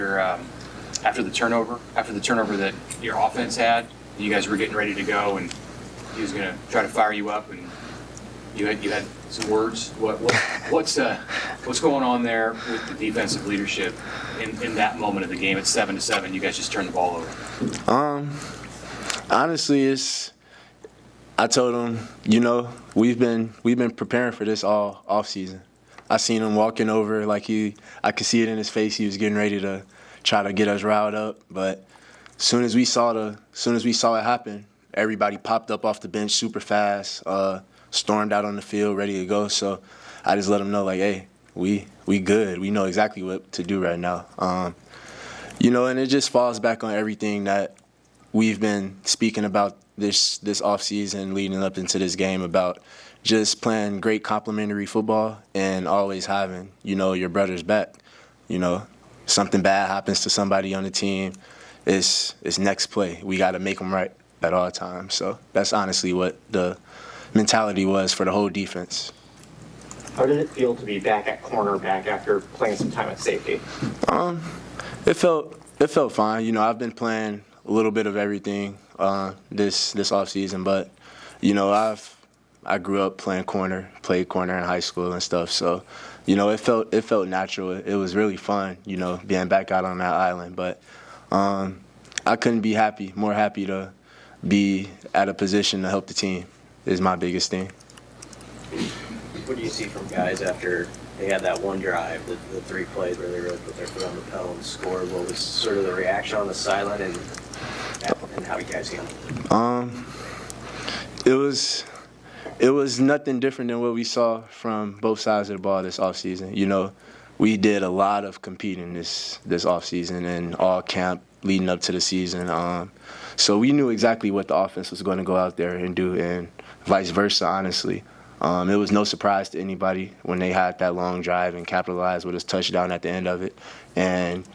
after the turnover that your offense had, you guys were getting ready to go, and he was going to try to fire you up, and you had some words. What's going on there with the defensive leadership in that moment of the game? It's 7-7. You guys just turned the ball over. Honestly, I told him, we've been preparing for this all off season. I seen him walking over I could see it in his face. He was getting ready to try to get us riled up. But as soon as we saw it happen, everybody popped up off the bench super fast, stormed out on the field, ready to go. So I just let him know, hey, we good. We know exactly what to do right now. And it just falls back on everything that we've been speaking about this offseason leading up into this game about just playing great complementary football and always having, your brother's back. Something bad happens to somebody on the team, it's next play. We got to make them right at all times. So that's honestly what the mentality was for the whole defense. How did it feel to be back at cornerback after playing some time at safety? It felt fine. I've been playing a little bit of everything this offseason, but I grew up playing corner, played corner in high school and stuff. So, it felt natural. It was really fun, being back out on that island. But I couldn't be more happy to be at a position to help the team is my biggest thing. What do you see from guys after they had that one drive, the 3 plays where they really put their foot on the pedal and scored? What was sort of the reaction on the sideline and how you guys handled it? It was nothing different than what we saw from both sides of the ball this offseason. We did a lot of competing this offseason and all camp leading up to the season. So we knew exactly what the offense was going to go out there and do, and vice versa, honestly. It was no surprise to anybody when they had that long drive and capitalized with his touchdown at the end of it. And,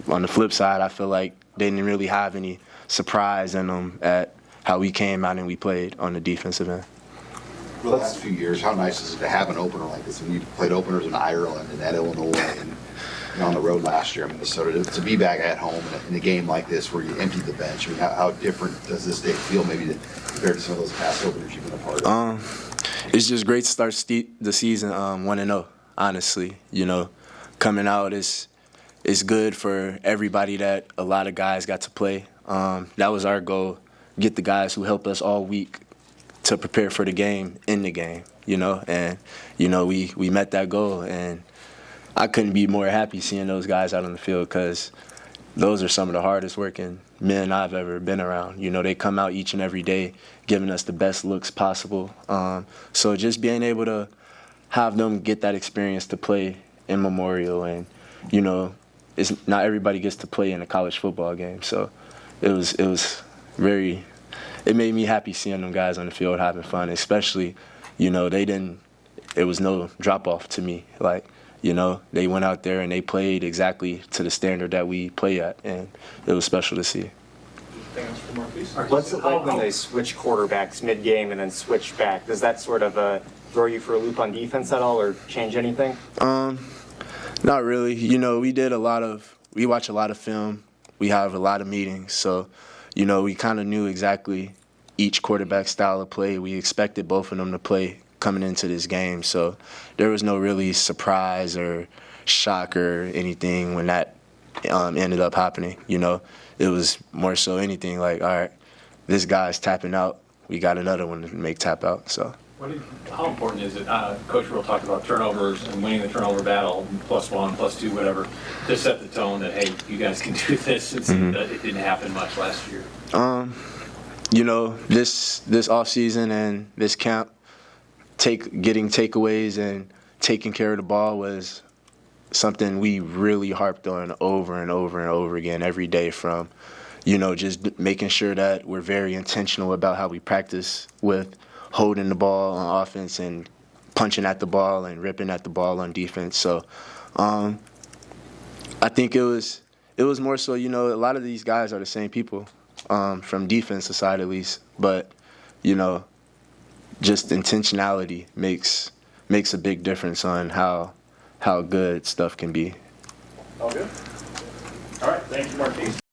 on the flip side, I feel like they didn't really have any surprise in them at how we came out and we played on the defensive end. For the last few years, how nice is it to have an opener like this? You played openers in Ireland and at Illinois and on the road last year in Minnesota. To be back at home in a game like this where you emptied the bench, how different does this day feel maybe compared to some of those past openers you've been a part of? It's just great to start the season 1-0, honestly. Coming out is good for everybody that a lot of guys got to play. That was our goal, get the guys who helped us all week to prepare for the game in the game, and, we met that goal, and I couldn't be more happy seeing those guys out on the field because those are some of the hardest working men I've ever been around. They come out each and every day giving us the best looks possible. So just being able to have them get that experience to play in Memorial and, it's not everybody gets to play in a college football game. So it made me happy seeing them guys on the field having fun, especially, it was no drop off to me. They went out there and they played exactly to the standard that we play at, and it was special to see. What's it like when they switch quarterbacks mid-game and then switch back? Does that sort of throw you for a loop on defense at all or change anything? Not really. We watch a lot of film. We have a lot of meetings. So, we kind of knew exactly each quarterback style of play. We expected both of them to play coming into this game. So there was no really surprise or shock or anything when that ended up happening. It was more so anything like, all right, this guy's tapping out. We got another one to make tap out. So. How important is it? Coach World talked about turnovers and winning the turnover battle, +1, +2, whatever, to set the tone that, hey, you guys can do this. It seemed that it didn't happen much last year. This off season and this camp, getting takeaways and taking care of the ball was something we really harped on over and over and over again every day, from just making sure that we're very intentional about how we practice with holding the ball on offense and punching at the ball and ripping at the ball on defense. So I think it was more so, a lot of these guys are the same people from defensive side at least, but just intentionality makes a big difference on how good stuff can be. All good? All right, thank you, Marques.